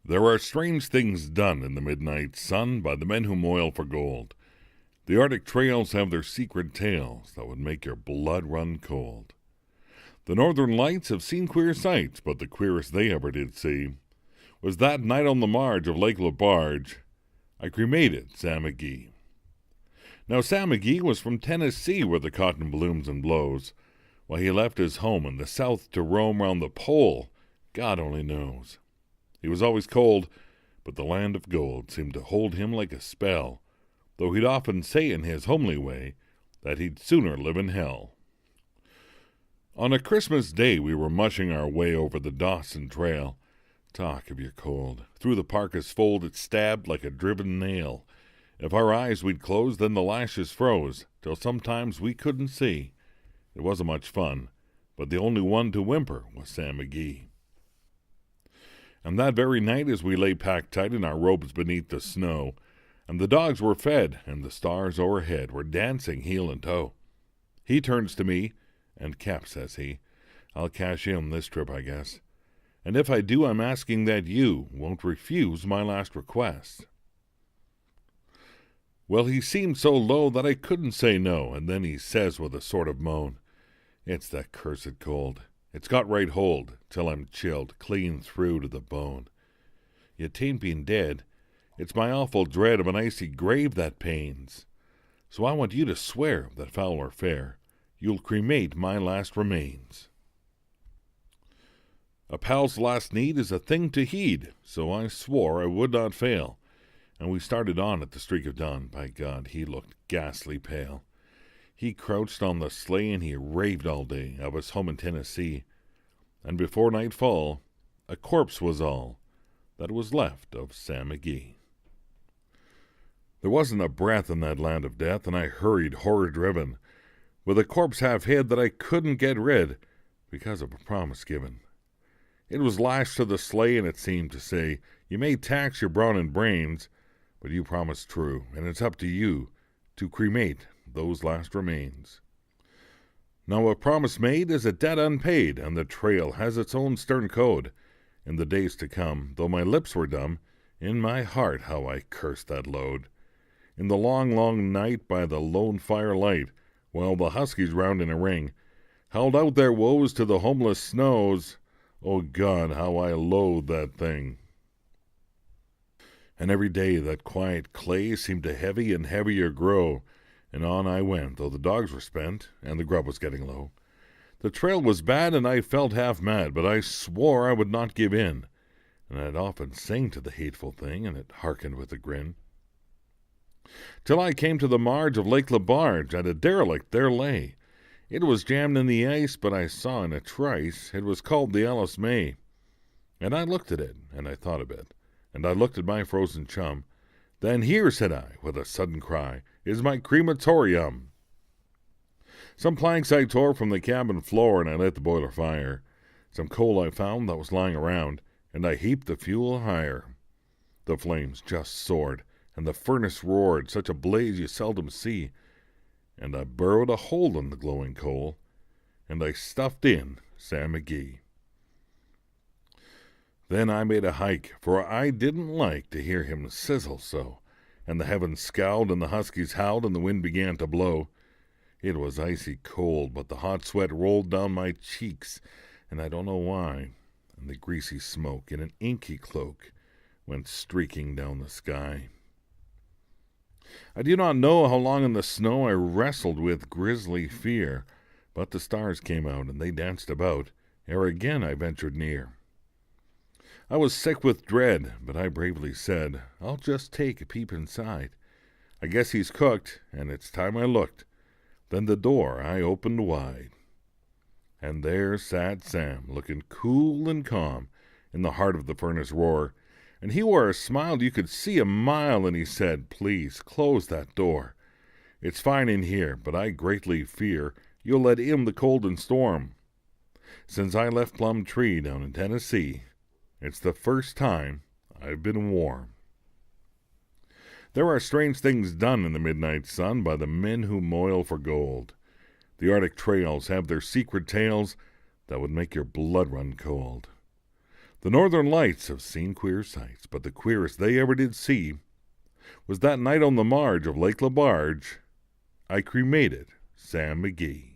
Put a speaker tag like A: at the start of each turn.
A: There are strange things done in the midnight sun by the men who moil for gold. The Arctic trails have their secret tales that would make your blood run cold. The Northern Lights have seen queer sights, but the queerest they ever did see was that night on the marge of Lake LaBarge. I cremated Sam McGee. Now Sam McGee was from Tennessee, where the cotton blooms and blows. Why he left his home in the south to roam round the pole, God only knows. He was always cold, but the land of gold seemed to hold him like a spell, though he'd often say in his homely way that he'd sooner live in hell. On a Christmas day we were mushing our way over the Dawson Trail. Talk of your cold. Through the parka's fold it stabbed like a driven nail. If our eyes we'd close, then the lashes froze, till sometimes we couldn't see. It wasn't much fun, but the only one to whimper was Sam McGee. And that very night as we lay packed tight in our robes beneath the snow, and the dogs were fed, and the stars o'erhead were dancing heel and toe, he turns to me, and Cap, says he, I'll cash in this trip, I guess. And if I do, I'm asking that you won't refuse my last request. Well, he seemed so low that I couldn't say no, and then he says with a sort of moan, It's that cursed cold. It's got right hold, till I'm chilled clean through to the bone. Yet 'tain't been dead. It's my awful dread of an icy grave that pains. So I want you to swear that foul or fair, you'll cremate my last remains. A pal's last need is a thing to heed, so I swore I would not fail, and we started on at the streak of dawn. By God, he looked ghastly pale. He crouched on the sleigh and he raved all day of his home in Tennessee, and before nightfall a corpse was all that was left of Sam McGee. There wasn't a breath in that land of death, and I hurried horror-driven, with a corpse half hid that I couldn't get rid because of a promise given. It was lashed to the sleigh, and it seemed to say, You may tax your brawn and brains, but you promised true, and it's up to you to cremate those last remains. Now a promise made is a debt unpaid, and the trail has its own stern code. In the days to come, though my lips were dumb, in my heart how I cursed that load. In the long, long night by the lone firelight, while the huskies round in a ring held out their woes to the homeless snows, oh God, how I loathed that thing. And every day that quiet clay seemed to heavy and heavier grow, and on I went, though the dogs were spent, and the grub was getting low. The trail was bad, and I felt half mad, but I swore I would not give in, and I'd often sing to the hateful thing, and it hearkened with a grin. Till I came to the marge of Lake LaBarge, and a derelict there lay. It was jammed in the ice, but I saw in a trice it was called the Alice May. And I looked at it, and I thought a bit, and I looked at my frozen chum. Then here, said I, with a sudden cry, is my crematorium. Some planks I tore from the cabin floor, and I lit the boiler fire. Some coal I found that was lying around, and I heaped the fuel higher. The flames just soared, and the furnace roared, such a blaze you seldom see, and I burrowed a hole in the glowing coal, and I stuffed in Sam McGee. Then I made a hike, for I didn't like to hear him sizzle so, and the heavens scowled, and the huskies howled, and the wind began to blow. It was icy cold, but the hot sweat rolled down my cheeks, and I don't know why, and the greasy smoke in an inky cloak went streaking down the sky. I do not know how long in the snow I wrestled with grisly fear, but the stars came out, and they danced about, ere again I ventured near. I was sick with dread, but I bravely said, I'll just take a peep inside. I guess he's cooked, and it's time I looked. Then the door I opened wide, and there sat Sam, looking cool and calm in the heart of the furnace roar, and he wore a smile you could see a mile, and he said, Please close that door. It's fine in here, but I greatly fear you'll let in the cold and storm. Since I left Plum Tree down in Tennessee, it's the first time I've been warm. There are strange things done in the midnight sun by the men who moil for gold. The Arctic trails have their secret tales that would make your blood run cold. The Northern Lights have seen queer sights, but the queerest they ever did see was that night on the marge of Lake LaBarge I cremated Sam McGee.